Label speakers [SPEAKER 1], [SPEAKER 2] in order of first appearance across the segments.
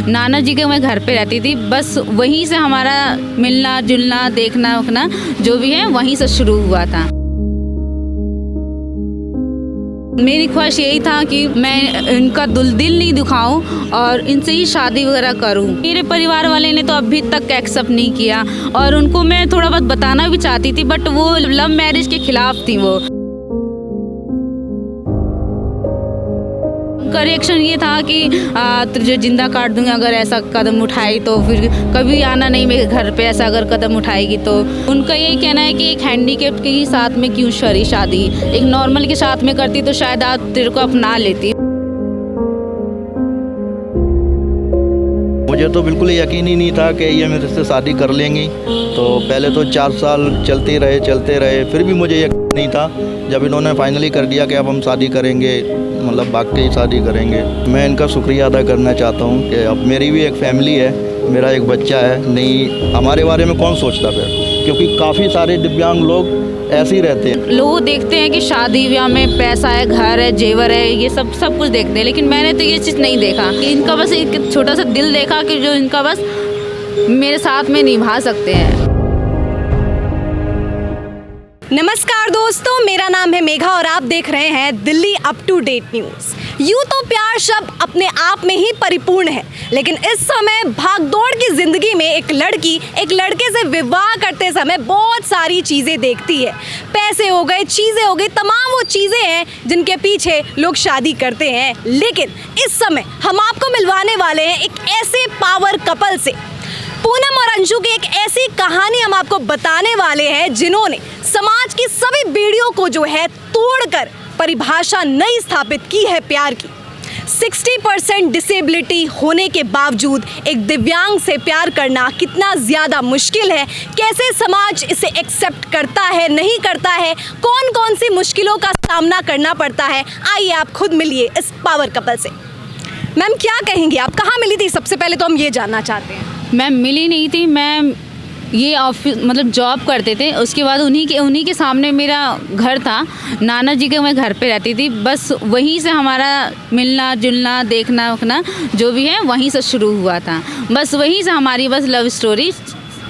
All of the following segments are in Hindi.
[SPEAKER 1] नाना जी के मैं घर पे रहती थी, बस वहीं से हमारा मिलना जुलना देखना उखना जो भी है वहीं से शुरू हुआ था। मेरी ख्वाहिश यही था कि मैं इनका दिल नहीं दुखाऊं और इनसे ही शादी वगैरह करूं। मेरे परिवार वाले ने तो अभी तक एक्सेप्ट नहीं किया और उनको मैं थोड़ा बहुत बताना भी चाहती थी, बट वो लव मैरिज के खिलाफ थी। वो उनका रिएक्शन ये था कि तुझे जिंदा काट दूंगा अगर ऐसा कदम उठाई तो, फिर कभी आना नहीं मेरे घर पे ऐसा अगर कदम उठाएगी तो। उनका यही कहना है कि एक हैंडीकेप के ही साथ में क्यों करी शादी, एक नॉर्मल के साथ में करती तो शायद आप तेरे को अपना लेती।
[SPEAKER 2] मुझे तो बिल्कुल यकीन ही नहीं था कि ये मेरे से शादी कर लेंगी। तो पहले तो 4 साल चलते रहे, फिर भी मुझे यकीन नहीं था। जब इन्होंने फाइनली कर दिया कि अब हम शादी करेंगे, मतलब भाग के ही शादी करेंगे, मैं इनका शुक्रिया अदा करना चाहता हूँ कि अब मेरी भी एक फैमिली है, मेरा एक बच्चा है। नहीं, हमारे बारे में कौन सोचता फिर, क्योंकि काफ़ी सारे दिव्यांग लोग ऐसे ही रहते हैं।
[SPEAKER 1] लोग देखते हैं कि शादी ब्याह में पैसा है, घर है, जेवर है, ये सब कुछ देखते हैं, लेकिन मैंने तो ये चीज़ नहीं देखा। इनका बस एक छोटा सा दिल देखा कि जो इनका बस मेरे साथ में निभा सकते हैं।
[SPEAKER 3] नमस्कार दोस्तों, मेरा नाम है मेघा और आप देख रहे हैं Delhi up to date news. यूँ तो प्यार शब्द अपने आप में ही परिपूर्ण है, लेकिन इस समय भागदौड़ की ज़िंदगी में एक लड़की एक लड़के से विवाह करते समय बहुत सारी चीज़ें देखती है। पैसे हो गए, चीज़ें हो गई, तमाम वो चीज़ें हैं जिनके पीछे लोग शादी करते हैं। लेकिन इस समय हम आपको मिलवाने वाले हैं एक ऐसे पावर कपल से। पूनम और अंशु की एक ऐसी कहानी हम आपको बताने वाले हैं जिन्होंने समाज की सभी बेड़ियों को जो है तोड़कर परिभाषा नई स्थापित की है प्यार की। 60% डिसेबिलिटी होने के बावजूद एक दिव्यांग से प्यार करना कितना ज़्यादा मुश्किल है, कैसे समाज इसे एक्सेप्ट करता है, नहीं करता है, कौन कौन सी मुश्किलों का सामना करना पड़ता है। आइए आप खुद मिलिए इस पावर कपल से। मैम क्या कहेंगी, आप कहाँ मिली थी? सबसे पहले तो हम ये जानना चाहते हैं।
[SPEAKER 1] मैं मिली नहीं थी, मैं ये ऑफिस मतलब जॉब करते थे, उसके बाद उन्हीं के सामने मेरा घर था। नाना जी के मैं घर पे रहती थी, बस वहीं से हमारा मिलना जुलना देखना उखना जो भी है वहीं से शुरू हुआ था। बस वहीं से हमारी बस लव स्टोरी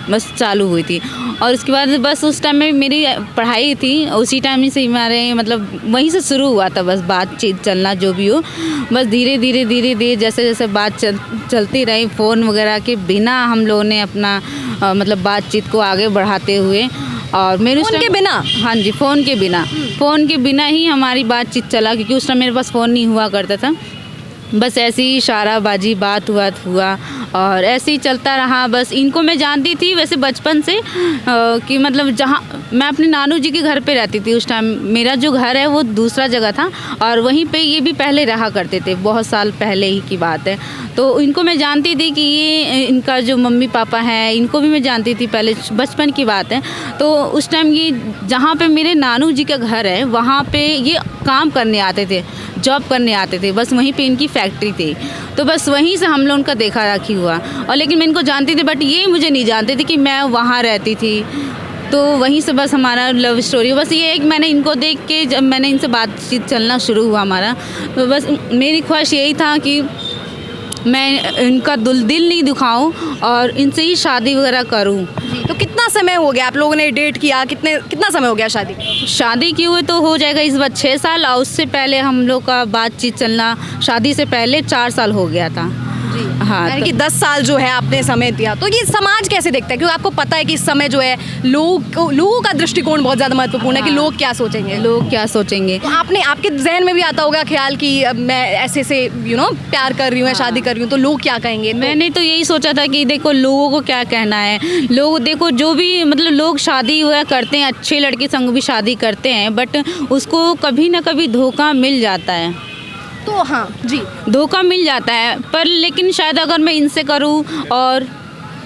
[SPEAKER 1] बस चालू हुई थी। और उसके बाद बस उस टाइम में मेरी पढ़ाई थी, उसी टाइम से हमारे मतलब वहीं से शुरू हुआ था बस बातचीत चलना जो भी हो। बस धीरे धीरे जैसे जैसे बात चलती रही, फ़ोन वगैरह के बिना हम लोगों ने अपना मतलब बातचीत को आगे बढ़ाते हुए। और मेरे
[SPEAKER 3] फ़ोन के बिना?
[SPEAKER 1] हाँ जी, फ़ोन के बिना ही हमारी बातचीत चला, क्योंकि उस टाइम मेरे पास फ़ोन नहीं हुआ करता था। बस ऐसे ही इशाराबाजी बात हुआ और ऐसे ही चलता रहा। बस इनको मैं जानती थी वैसे बचपन से कि मतलब जहाँ मैं अपने नानू जी के घर पे रहती थी, उस टाइम मेरा जो घर है वो दूसरा जगह था और वहीं पे ये भी पहले रहा करते थे, बहुत साल पहले ही की बात है। तो इनको मैं जानती थी कि ये इनका जो मम्मी पापा हैं इनको भी मैं जानती थी, पहले बचपन की बात है। तो उस टाइम ये जहाँ पे मेरे नानू जी का घर है वहाँ पे ये काम करने आते थे, जॉब करने आते थे, बस वहीं पे इनकी फैक्ट्री थी। तो बस वहीं से हम लोग उनका देखा रखी हुआ। और लेकिन मैं इनको जानती थी, बट ये मुझे नहीं जानते थे कि मैं वहाँ रहती थी। तो वहीं से बस हमारा लव स्टोरी बस ये एक मैंने इनको देख के जब मैंने इनसे बातचीत चलना शुरू हुआ हमारा, तो बस मेरी ख्वाहिश यही था कि मैं इनका दिल नहीं दुखाऊं और इनसे ही शादी वगैरह करूं।
[SPEAKER 3] तो कितना समय हो गया आप लोगों ने डेट किया? कितना समय हो गया
[SPEAKER 1] शादी किए हुए? तो हो जाएगा इस बार 6 साल, और उससे पहले हम लोग का बातचीत चलना शादी से पहले 4 साल हो गया था। हाँ,
[SPEAKER 3] यानी कि 10 साल जो है आपने समय दिया। तो ये समाज कैसे देखता है? क्योंकि आपको पता है कि इस समय जो है लोगों का दृष्टिकोण बहुत ज़्यादा महत्वपूर्ण है कि लोग क्या सोचेंगे। तो आपके जहन में भी आता होगा ख्याल कि मैं ऐसे से प्यार कर रही हूँ, शादी कर रही हूँ, तो लोग क्या कहेंगे?
[SPEAKER 1] मैंने तो यही सोचा था कि देखो लोगों को क्या कहना है। लोग देखो जो भी मतलब लोग शादी हुआ करते हैं, अच्छे लड़के संग भी शादी करते हैं, बट उसको कभी ना कभी धोखा मिल जाता है।
[SPEAKER 3] तो हाँ जी,
[SPEAKER 1] धोखा मिल जाता है, पर लेकिन शायद अगर मैं इनसे करूं और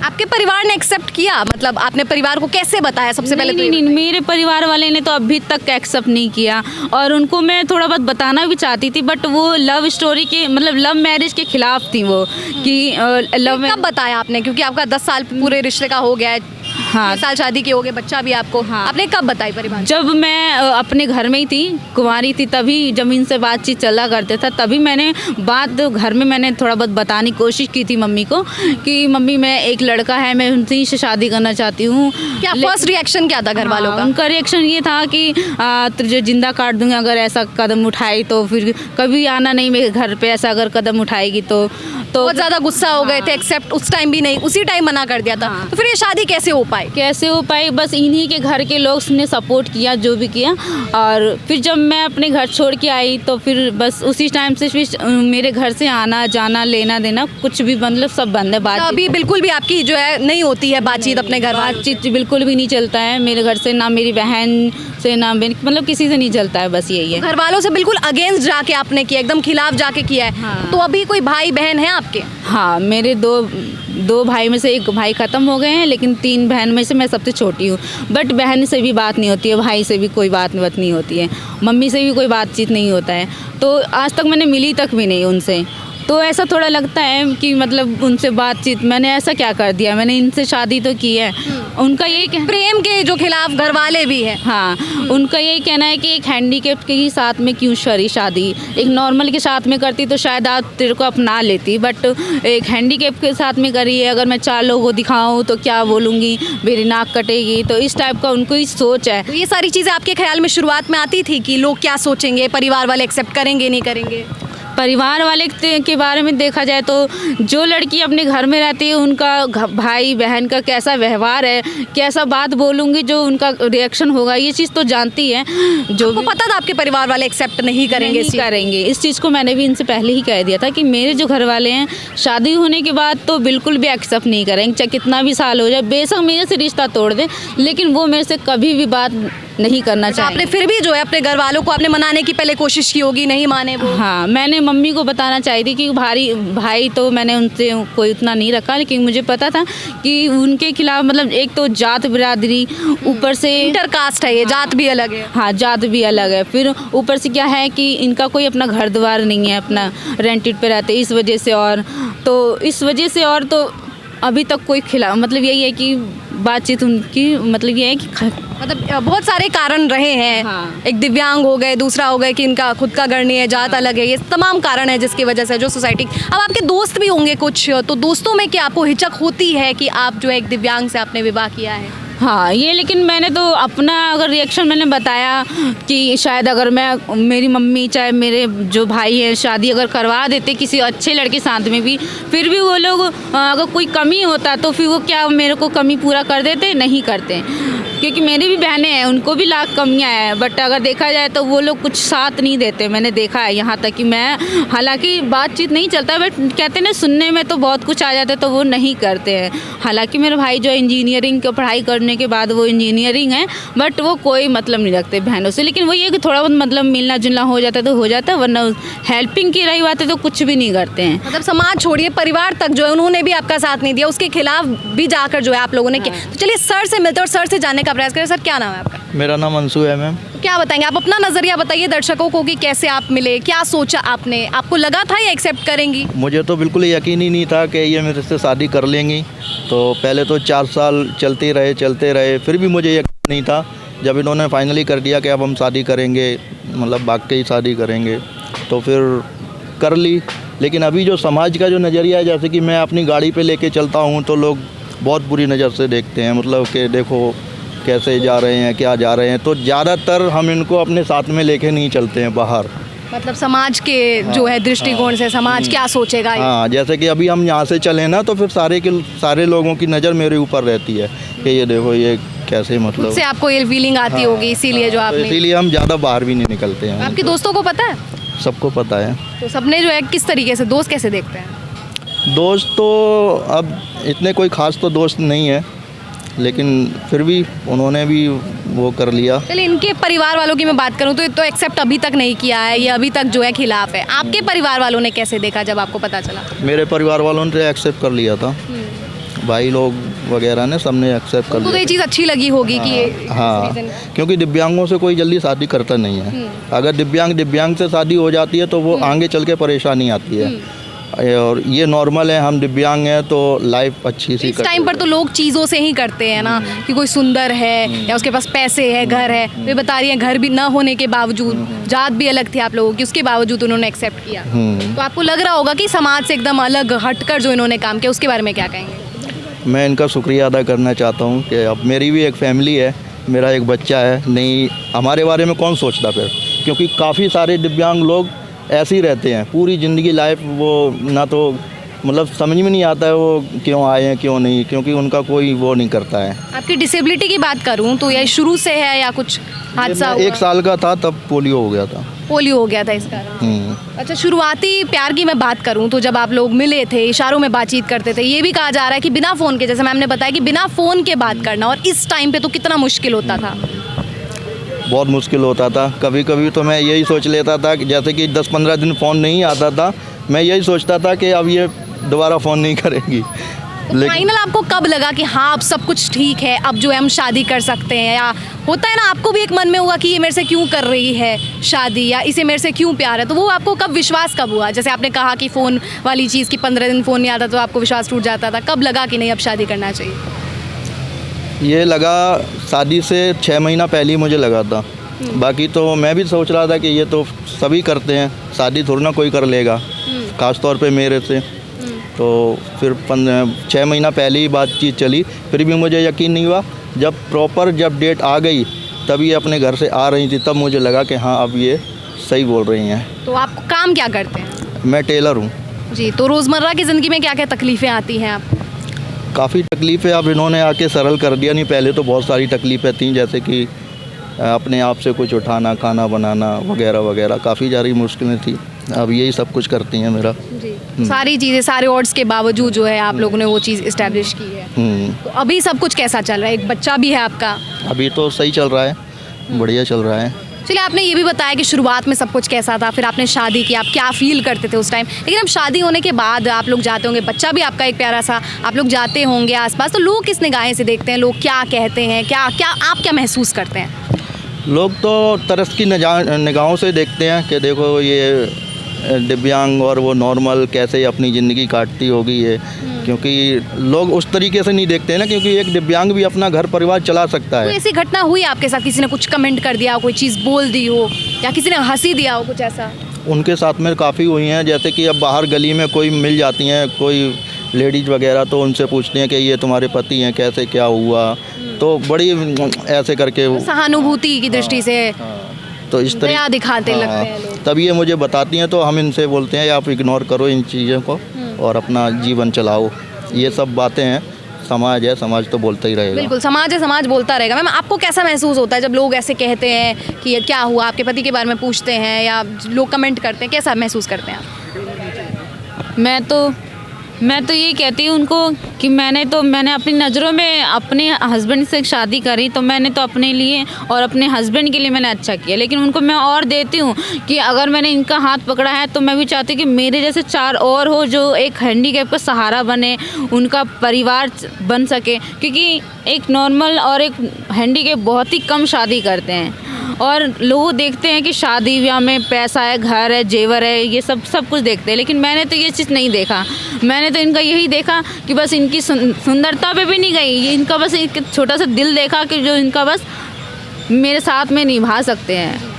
[SPEAKER 3] आपके परिवार ने एक्सेप्ट किया, मतलब आपने परिवार को कैसे बताया? सबसे पहले
[SPEAKER 1] नहीं, मेरे परिवार वाले ने तो अभी तक एक्सेप्ट नहीं किया और उनको मैं थोड़ा बहुत बताना भी चाहती थी, बट वो लव स्टोरी के मतलब लव मैरिज के खिलाफ थी वो कि लव में।
[SPEAKER 3] कब बताया आपने? क्योंकि आपका 10 साल पूरे रिश्ते का हो गया है।
[SPEAKER 1] हाँ।
[SPEAKER 3] 6 साल शादी के हो गए, बच्चा भी आपको।
[SPEAKER 1] हाँ।
[SPEAKER 3] आपने कब बताई परिवार को?
[SPEAKER 1] जब मैं अपने घर में ही थी, कुंवारी थी, तभी जब इनसे बातचीत चला करते था तभी मैंने बात घर में मैंने थोड़ा बहुत बताने की कोशिश की थी मम्मी को कि मम्मी मैं एक लड़का है, मैं उनसे ही शादी करना चाहती हूँ।
[SPEAKER 3] क्या फर्स्ट रिएक्शन क्या था घर वालों का?
[SPEAKER 1] उनका रिएक्शन ये था कि तुझे जिंदा काट दूंगा अगर ऐसा कदम उठाई तो, फिर कभी आना नहीं मेरे घर पे, ऐसा अगर कदम उठाएगी तो
[SPEAKER 3] बहुत ज़्यादा गुस्सा हो गए थे, एक्सेप्ट उस टाइम भी नहीं, उसी टाइम मना कर दिया था।
[SPEAKER 1] हाँ।
[SPEAKER 3] तो फिर ये शादी कैसे हो पाई?
[SPEAKER 1] कैसे हो पाई, बस इन्हीं के घर के लोग ने सपोर्ट किया जो भी किया। और फिर जब मैं अपने घर छोड़ के आई तो फिर बस उसी टाइम से फिर मेरे घर से आना जाना लेना देना कुछ भी मतलब सब बंद है। बात
[SPEAKER 3] अभी बिल्कुल भी आपकी जो है नहीं होती है बातचीत अपने घर वालों से?
[SPEAKER 1] बातचीत बिल्कुल भी नहीं चलता है मेरे घर से, ना मेरी बहन से ना मतलब किसी से नहीं चलता है, बस यही है।
[SPEAKER 3] घर वालों से बिल्कुल अगेंस्ट जाके आपने किया, एकदम खिलाफ जाके किया है।
[SPEAKER 1] हाँ।
[SPEAKER 3] तो अभी कोई भाई बहन है आपके?
[SPEAKER 1] हाँ, मेरे दो भाई में से एक भाई ख़त्म हो गए हैं, लेकिन 3 बहन में से मैं सबसे छोटी हूँ। बट बहन से भी बात नहीं होती है, भाई से भी कोई बात नहीं होती है, मम्मी से भी कोई बातचीत नहीं होता है। तो आज तक मैंने मिली तक भी नहीं उनसे। तो ऐसा थोड़ा लगता है कि मतलब उनसे बातचीत, मैंने ऐसा क्या कर दिया, मैंने इनसे शादी तो की है। उनका यही
[SPEAKER 3] प्रेम के जो खिलाफ घर वाले भी हैं।
[SPEAKER 1] हाँ, उनका यही कहना है कि एक हैंडीकेप के ही साथ में क्यों करी शादी, एक नॉर्मल के साथ में करती तो शायद आप तेरे को अपना लेती, बट एक हैंडीकेप के साथ में करी है, अगर मैं 4 लोगों को दिखाऊं तो क्या बोलूँगी, मेरी नाक कटेगी, तो इस टाइप का उनको ही सोच है।
[SPEAKER 3] तो ये सारी चीज़ें आपके ख्याल में शुरुआत में आती थी कि लोग क्या सोचेंगे, परिवार वाले एक्सेप्ट करेंगे नहीं करेंगे?
[SPEAKER 1] परिवार वाले के बारे में देखा जाए तो जो लड़की अपने घर में रहती है उनका भाई बहन का कैसा व्यवहार है, कैसा बात बोलूँगी, जो उनका रिएक्शन होगा, ये चीज़ तो जानती है। जो
[SPEAKER 3] आपको पता था आपके परिवार वाले एक्सेप्ट नहीं करेंगे?
[SPEAKER 1] नहीं करेंगे, इस चीज़ को मैंने भी इनसे पहले ही कह दिया था कि मेरे जो घर वाले हैं शादी होने के बाद तो बिल्कुल भी एक्सेप्ट नहीं करेंगे, चाहे कितना भी साल हो जाए, बेशक मेरे से रिश्ता तोड़ दें, लेकिन वो मेरे से कभी भी बात नहीं करना
[SPEAKER 3] तो
[SPEAKER 1] चाहिए।
[SPEAKER 3] आपने फिर भी जो है अपने घर वालों को आपने मनाने की पहले कोशिश की होगी, नहीं माने वो?
[SPEAKER 1] हाँ, मैंने मम्मी को बताना चाहिए थी कि भाई तो मैंने उनसे कोई उतना नहीं रखा, लेकिन मुझे पता था कि उनके खिलाफ मतलब एक तो जात बिरादरी, ऊपर से
[SPEAKER 3] इंटरकास्ट है ये, जात भी अलग है।
[SPEAKER 1] हाँ, जात भी अलग है, फिर ऊपर से क्या है कि इनका कोई अपना घर द्वार नहीं है, अपना रेंटेड पे रहते, इस वजह से और तो अभी तक कोई खिलाफ मतलब यही है कि बातचीत उनकी मतलब ये है कि
[SPEAKER 3] मतलब बहुत सारे कारण रहे हैं।
[SPEAKER 1] हाँ।
[SPEAKER 3] एक दिव्यांग हो गए, दूसरा हो गए कि इनका खुद का घर नहीं है, जात अलग है, ये तमाम कारण है जिसकी वजह से जो सोसाइटी। अब आपके दोस्त भी होंगे कुछ, तो दोस्तों में क्या आपको हिचक होती है कि आप जो है एक दिव्यांग से आपने विवाह किया है?
[SPEAKER 1] हाँ, ये लेकिन मैंने तो अपना अगर रिएक्शन मैंने बताया कि शायद अगर मैं मेरी मम्मी चाहे मेरे जो भाई हैं शादी अगर करवा देते किसी अच्छे लड़के साथ में भी, फिर भी वो लोग अगर कोई कमी होता तो फिर वो क्या मेरे को कमी पूरा कर देते? नहीं करते, क्योंकि मेरी भी बहनें हैं, उनको भी लाख कमियां हैं, बट अगर देखा जाए तो वो लोग कुछ साथ नहीं देते। मैंने देखा है यहाँ तक कि मैं, हालांकि बातचीत नहीं चलता, बट कहते ना सुनने में तो बहुत कुछ आ जाता है, तो वो नहीं करते हैं। हालांकि मेरा भाई जो इंजीनियरिंग की पढ़ाई करने के बाद वो इंजीनियरिंग है, बट वो कोई मतलब नहीं रखते बहनों से, लेकिन वही है कि थोड़ा बहुत मतलब मिलना जुलना हो जाता है तो हो जाता है, वरना हेल्पिंग की रही बात है तो कुछ भी नहीं करते हैं।
[SPEAKER 3] मतलब समाज छोड़िए, परिवार तक जो है उन्होंने भी आपका साथ नहीं दिया, उसके खिलाफ भी जाकर जो है आप लोगों ने किया। तो चलिए सर से मिलते और सर से जानने का प्रयास करें। सर, क्या नाम है आपका?
[SPEAKER 2] मेरा नाम अंशु है मैम।
[SPEAKER 3] तो क्या बताएंगे आप, अपना नज़रिया बताइए दर्शकों को कि कैसे आप मिले, क्या सोचा आपने, आपको लगा था ये एक्सेप्ट करेंगी?
[SPEAKER 2] मुझे तो बिल्कुल यकीन ही नहीं था कि ये मेरे से शादी कर लेंगी। तो पहले तो 4 साल चलते रहे, फिर भी मुझे यकीन नहीं था। जब इन्होंने फाइनली कर दिया कि अब हम शादी करेंगे, मतलब वाकई शादी करेंगे, तो फिर कर ली। लेकिन अभी जो समाज का जो नज़रिया है, जैसे कि मैं अपनी गाड़ी पे लेके चलता हूँ तो लोग बहुत बुरी नज़र से देखते हैं, मतलब कि देखो कैसे जा रहे हैं, क्या जा रहे हैं। तो ज़्यादातर हम इनको अपने साथ में लेके नहीं चलते हैं बाहर।
[SPEAKER 3] मतलब समाज के जो है दृष्टिकोण से समाज क्या सोचेगा?
[SPEAKER 2] हाँ, जैसे कि अभी हम यहाँ से चले ना तो फिर सारे लोगों की नज़र मेरे ऊपर रहती है कि ये देखो ये कैसे, मतलब
[SPEAKER 3] से आपको ये फीलिंग आती होगी, इसीलिए जो
[SPEAKER 2] तो
[SPEAKER 3] आपने,
[SPEAKER 2] इसीलिए हम ज़्यादा बाहर भी नहीं निकलते हैं।
[SPEAKER 3] आपके दोस्तों को पता है?
[SPEAKER 2] सबको पता है।
[SPEAKER 3] तो सबने जो है किस तरीके से, दोस्त कैसे देखते हैं?
[SPEAKER 2] दोस्त तो अब इतने कोई ख़ास तो दोस्त नहीं है, लेकिन फिर भी उन्होंने भी वो कर लिया।
[SPEAKER 3] चलिए, इनके परिवार वालों की मैं बात करूं तो एक्सेप्ट अभी तक नहीं किया है, ये अभी तक जो है खिलाफ है। आपके परिवार वालों ने कैसे देखा जब आपको पता चला?
[SPEAKER 2] मेरे परिवार वालों ने एक्सेप्ट कर लिया था, भाई लोग वगैरह ने सबने एक्सेप्ट कर
[SPEAKER 3] उनको तो ये
[SPEAKER 2] लिया।
[SPEAKER 3] चीज़ अच्छी लगी होगी कि ये
[SPEAKER 2] हाँ, क्योंकि दिव्यांगों से कोई जल्दी शादी करता नहीं है। अगर दिव्यांग से शादी हो जाती है तो वो आगे चल के परेशानी आती है। और ये नॉर्मल है, हम दिव्यांग हैं तो लाइफ अच्छी सी
[SPEAKER 3] इस टाइम पर तो लोग चीज़ों से ही करते हैं ना, कि कोई सुंदर है या उसके पास पैसे है, घर है। वे बता रही हैं घर भी ना होने के बावजूद, जात भी अलग थी आप लोगों की, उसके बावजूद उन्होंने एक्सेप्ट किया। तो आपको लग रहा होगा कि समाज से एकदम अलग हटकर जो इन्होंने काम किया, उसके बारे में क्या कहेंगे?
[SPEAKER 2] मैं इनका शुक्रिया अदा करना चाहता हूँ कि अब मेरी भी एक फैमिली है, मेरा एक बच्चा है, नहीं हमारे बारे में कौन सोचता फिर, क्योंकि काफ़ी सारे दिव्यांग लोग ऐसे ही रहते हैं पूरी ज़िंदगी लाइफ, वो ना तो मतलब समझ में नहीं आता है वो क्यों आए हैं क्यों नहीं, क्योंकि उनका कोई वो नहीं करता है।
[SPEAKER 3] आपकी डिसेबिलिटी की बात करूं तो ये शुरू से है या कुछ हादसा
[SPEAKER 2] मैं
[SPEAKER 3] हुआ?
[SPEAKER 2] 1 साल का था तब पोलियो हो गया था।
[SPEAKER 3] पोलियो हो गया था इस कारण। अच्छा, शुरुआती प्यार की मैं बात करूं तो जब आप लोग मिले थे, इशारों में बातचीत करते थे, ये भी कहा जा रहा है कि बिना फ़ोन के, जैसे मैम ने बताया कि बिना फ़ोन के बात करना, और इस टाइम पे तो कितना मुश्किल होता था।
[SPEAKER 2] बहुत मुश्किल होता था, कभी कभी तो मैं यही सोच लेता था कि जैसे कि 10-15 दिन फ़ोन नहीं आता था, मैं यही सोचता था कि अब ये दोबारा फ़ोन नहीं करेंगी।
[SPEAKER 3] तो फाइनल आपको कब लगा कि हाँ अब सब कुछ ठीक है, अब जो है हम शादी कर सकते हैं? या होता है ना आपको भी एक मन में हुआ कि ये मेरे से क्यों कर रही है शादी, या इसे मेरे से क्यों प्यार है, तो वो आपको कब विश्वास कब हुआ? जैसे आपने कहा कि फ़ोन वाली चीज़ की 15 दिन फ़ोन नहीं आता तो आपको विश्वास टूट जाता था, कब लगा कि नहीं अब शादी करना चाहिए?
[SPEAKER 2] ये लगा शादी से 6 महीना पहले ही मुझे लगा था। बाकी तो मैं भी सोच रहा था कि ये तो सभी करते हैं, शादी थोड़ा ना कोई कर लेगा, ख़ास तौर पे मेरे से। तो फिर 6 महीना पहले ही बातचीत चली, फिर भी मुझे यकीन नहीं हुआ। जब डेट आ गई तब ये अपने घर से आ रही थी, तब मुझे लगा कि हाँ अब ये सही बोल रही हैं।
[SPEAKER 3] तो आप काम क्या करते हैं?
[SPEAKER 2] मैं टेलर हूँ
[SPEAKER 3] जी, तो रोज़मर्रा की ज़िंदगी में क्या क्या तकलीफ़ें आती हैं आपको?
[SPEAKER 2] काफ़ी तकलीफ़ें अब इन्होंने आके सरल कर दिया, नहीं पहले तो बहुत सारी तकलीफ़ें थीं, जैसे कि अपने आप से कुछ उठाना, खाना बनाना वगैरह वगैरह, काफ़ी सारी मुश्किलें थी। अब यही सब कुछ करती हैं मेरा।
[SPEAKER 3] जी, सारी चीज़ें, सारे ऑड्स के बावजूद जो है आप लोगों ने वो चीज़ इस्टेब्लिश की है। तो अभी सब कुछ कैसा चल रहा है? एक बच्चा भी है आपका?
[SPEAKER 2] अभी तो सही चल रहा है, बढ़िया चल रहा है।
[SPEAKER 3] चलिए, आपने ये भी बताया कि शुरुआत में सब कुछ कैसा था, फिर आपने शादी की, आप क्या फ़ील करते थे उस टाइम, लेकिन अब शादी होने के बाद आप लोग जाते होंगे, बच्चा भी आपका एक प्यारा सा, आप लोग जाते होंगे आसपास, तो लोग किस निगाहें से देखते हैं, लोग क्या कहते हैं, क्या क्या आप क्या महसूस करते हैं?
[SPEAKER 2] लोग तो तरस की निगाहों से देखते हैं कि देखो ये दिव्यांग और वो नॉर्मल कैसे अपनी ज़िंदगी काटती होगी ये, क्योंकि लोग उस तरीके से नहीं देखते हैं ना, क्योंकि एक दिव्यांग भी अपना घर परिवार चला सकता है।
[SPEAKER 3] कोई ऐसी घटना हुई आपके साथ, किसी ने कुछ कमेंट कर दिया, कोई चीज़ बोल दी हो, या किसी ने हंसी दिया हो, कुछ ऐसा?
[SPEAKER 2] उनके साथ में काफ़ी हुई हैं, जैसे कि अब बाहर गली में कोई मिल जाती हैं, कोई लेडीज़ वगैरह, तो उनसे पूछते हैं कि ये तुम्हारे पति हैं, कैसे क्या हुआ, तो बड़ी ऐसे करके
[SPEAKER 3] सहानुभूति की दृष्टि से
[SPEAKER 2] तो इस तरह
[SPEAKER 3] दया दिखाते लगते हैं लोग।
[SPEAKER 2] तब ये मुझे बताती हैं, तो हम इनसे बोलते हैं आप इग्नोर करो इन चीज़ों को और अपना जीवन चलाओ। ये सब बातें हैं, समाज है, समाज तो बोलता ही रहेगा।
[SPEAKER 3] बिल्कुल, समाज है, समाज बोलता रहेगा। मैम, आपको कैसा महसूस होता है जब लोग ऐसे कहते हैं कि ये क्या हुआ, आपके पति के बारे में पूछते हैं या लोग कमेंट करते हैं, कैसा महसूस करते हैं आप?
[SPEAKER 1] मैं तो ये कहती हूँ उनको कि मैंने अपनी नज़रों में अपने हस्बैंड से शादी करी, तो मैंने तो अपने लिए और अपने हस्बैंड के लिए मैंने अच्छा किया, लेकिन उनको मैं और देती हूँ कि अगर मैंने इनका हाथ पकड़ा है तो मैं भी चाहती हूँ कि मेरे जैसे 4 और हो जो एक हैंडीकैप का सहारा बने, उनका परिवार बन सके, क्योंकि एक नॉर्मल और एक हैंडीकैप बहुत ही कम शादी करते हैं, और लोग देखते हैं कि शादी ब्याह में पैसा है, घर है, जेवर है, ये सब कुछ देखते हैं, लेकिन मैंने तो ये चीज़ नहीं देखा। मैंने तो इनका यही देखा कि बस इनकी सुंदरता पे भी नहीं गई, ये इनका बस एक छोटा सा दिल देखा कि जो इनका बस मेरे साथ में निभा सकते हैं।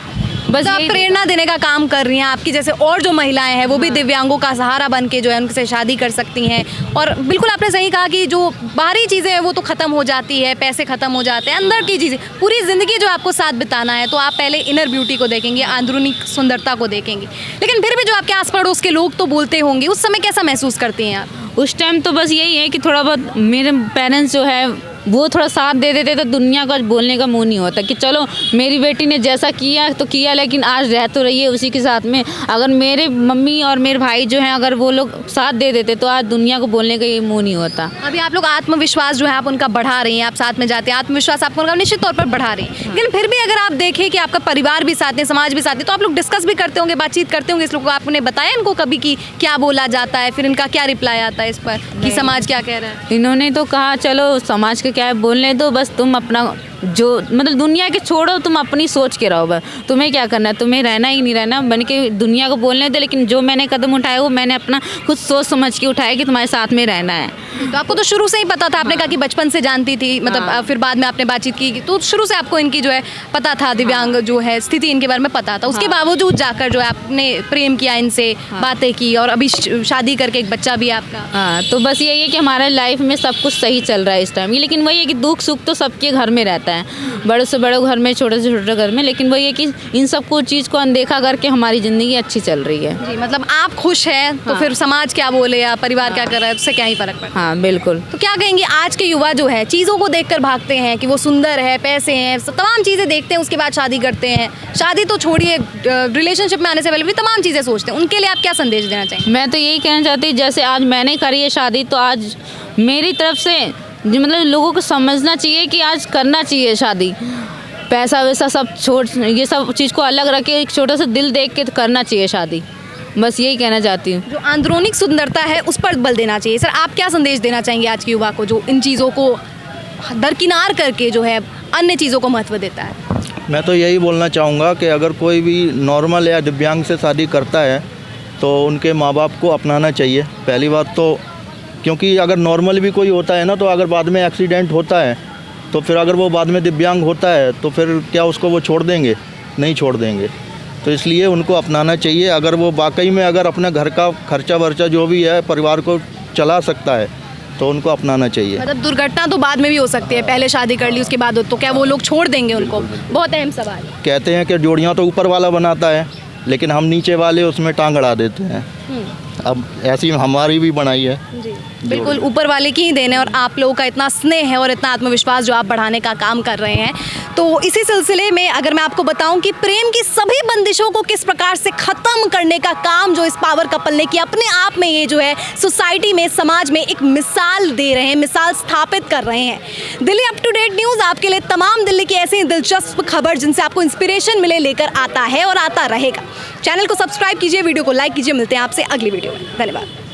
[SPEAKER 1] बस
[SPEAKER 3] आप प्रेरणा देने का काम कर रही हैं, आपकी जैसे और जो महिलाएं हैं वो भी दिव्यांगों का सहारा बन के जो है उनसे शादी कर सकती हैं। और बिल्कुल आपने सही कहा कि जो बाहरी चीज़ें हैं वो तो ख़त्म हो जाती है, पैसे ख़त्म हो जाते हैं, अंदर की चीज़ें, पूरी ज़िंदगी जो आपको साथ बिताना है तो आप पहले इनर ब्यूटी को देखेंगे, अंदरूनी सुंदरता को देखेंगे। लेकिन फिर भी जो आपके आस पड़ोस के लोग तो बोलते होंगे, उस समय कैसा महसूस करती हैं आप?
[SPEAKER 1] उस टाइम तो बस यही है कि थोड़ा बहुत मेरे पेरेंट्स जो है वो थोड़ा साथ दे देते तो दुनिया का बोलने का मुंह नहीं होता कि चलो मेरी बेटी ने जैसा किया तो किया, लेकिन आज रह तो रही है उसी के साथ में। अगर मेरे मम्मी और मेरे भाई जो हैं अगर वो लोग साथ दे देते तो आज दुनिया को बोलने का ये मुंह नहीं होता।
[SPEAKER 3] अभी आप लोग आत्मविश्वास जो है आप उनका बढ़ा रही हैं, आप साथ में जाते हैं, आत्मविश्वास आपको उनका निश्चित तौर पर बढ़ा रही हैं। लेकिन फिर भी अगर आप देखें कि आपका परिवार भी साथ है, समाज भी साथ है, तो आप लोग डिस्कस भी करते होंगे, बातचीत करते होंगे इस लोग को। आपने बताया इनको कभी कि क्या बोला जाता है, फिर इनका क्या रिप्लाई आता है इस पर कि समाज क्या कह रहा है?
[SPEAKER 1] इन्होंने तो कहा चलो समाज के क्या है बोलने दो, बस तुम अपना जो मतलब दुनिया के छोड़ो, तुम अपनी सोच के रहो बस। तुम्हें क्या करना है, तुम्हें रहना ही नहीं रहना, बन के दुनिया को बोलने दे। लेकिन जो मैंने कदम उठाया वो मैंने अपना खुद सोच समझ के उठाया कि तुम्हारे साथ में रहना है।
[SPEAKER 3] तो आपको तो शुरू से ही पता था, आपने कहा कि बचपन से जानती थी, मतलब
[SPEAKER 1] हाँ।
[SPEAKER 3] फिर बाद में आपने बातचीत की, तो शुरू से आपको इनकी जो है पता था, दिव्यांग जो है स्थिति इनके बारे में पता था। उसके बावजूद जाकर जो है आपने प्रेम किया इनसे, बातें की, और अभी शादी करके एक बच्चा भी है आपका।
[SPEAKER 1] हाँ, तो बस यही है कि हमारे लाइफ में सब कुछ सही चल रहा है इस टाइम। लेकिन वही है कि दुख सुख तो सबके घर में रहता है, बड़े से बड़े घर में, छोटे से छोटे घर में। लेकिन वही है कि इन सब को चीज़ को अनदेखा करके हमारी ज़िंदगी अच्छी चल रही है।
[SPEAKER 3] जी, मतलब आप खुश हैं तो
[SPEAKER 1] हाँ।
[SPEAKER 3] फिर समाज क्या बोले या परिवार क्या कर रहा है उससे क्या ही फर्क पड़ता है।
[SPEAKER 1] हाँ बिल्कुल।
[SPEAKER 3] तो क्या कहेंगे आज के युवा जो है चीज़ों को देखकर भागते हैं कि वो सुंदर है, पैसे हैं, तमाम चीज़ें देखते हैं, उसके बाद शादी करते हैं। शादी तो छोड़िए, रिलेशनशिप में आने से पहले भी तमाम चीज़ें सोचते हैं। उनके लिए आप क्या संदेश देना चाहेंगे?
[SPEAKER 1] मैं तो यही कहना चाहती हूँ, जैसे आज मैंने करी है शादी, तो आज मेरी तरफ से मतलब लोगों को समझना चाहिए कि आज करना चाहिए शादी। पैसा वैसा सब छोड़, ये सब चीज़ को अलग रख के एक छोटा सा दिल देख के करना चाहिए शादी। बस यही कहना चाहती हूँ।
[SPEAKER 3] जो आंदरूनिक सुंदरता है उस पर बल देना चाहिए। सर, आप क्या संदेश देना चाहेंगे आज के युवा को जो इन चीज़ों को दरकिनार करके जो है अन्य चीज़ों को महत्व देता है?
[SPEAKER 2] मैं तो यही बोलना चाहूँगा कि अगर कोई भी नॉर्मल या दिव्यांग से शादी करता है तो उनके माँ बाप को अपनाना चाहिए पहली बात तो। क्योंकि अगर नॉर्मल भी कोई होता है ना, तो अगर बाद में एक्सीडेंट होता है तो फिर अगर वो बाद में दिव्यांग होता है तो फिर क्या उसको वो छोड़ देंगे? नहीं छोड़ देंगे। तो इसलिए उनको अपनाना चाहिए। अगर वो वाकई में अगर अपने घर का खर्चा वर्चा जो भी है परिवार को चला सकता है तो उनको अपनाना चाहिए।
[SPEAKER 3] मतलब दुर्घटना तो बाद में भी हो सकती है, पहले शादी कर ली उसके बाद तो क्या वो लोग छोड़ देंगे उनको? बहुत अहम सवाल है।
[SPEAKER 2] कहते हैं कि जोड़ियाँ तो ऊपर वाला बनाता है, लेकिन हम नीचे वाले उसमें टांग अड़ा देते हैं। अब ऐसी हमारी भी बनाई है।
[SPEAKER 3] जी, बिल्कुल ऊपर वाले की ही देन है, और आप लोगों का इतना स्नेह है और इतना आत्मविश्वास जो आप बढ़ाने का काम कर रहे हैं। तो इसी सिलसिले में अगर मैं आपको बताऊं कि प्रेम की सभी बंदिशों को किस प्रकार से ख़त्म करने का काम जो इस पावर कपल ने किया, अपने आप में ये जो है सोसाइटी में, समाज में एक मिसाल दे रहे हैं, मिसाल स्थापित कर रहे हैं। Delhi up to date news आपके लिए तमाम दिल्ली की ऐसी दिलचस्प खबर जिनसे आपको इंस्पिरेशन मिले लेकर आता है और आता रहेगा। चैनल को सब्सक्राइब कीजिए, वीडियो को लाइक कीजिए। मिलते हैं आपसे अगली वीडियो में। धन्यवाद।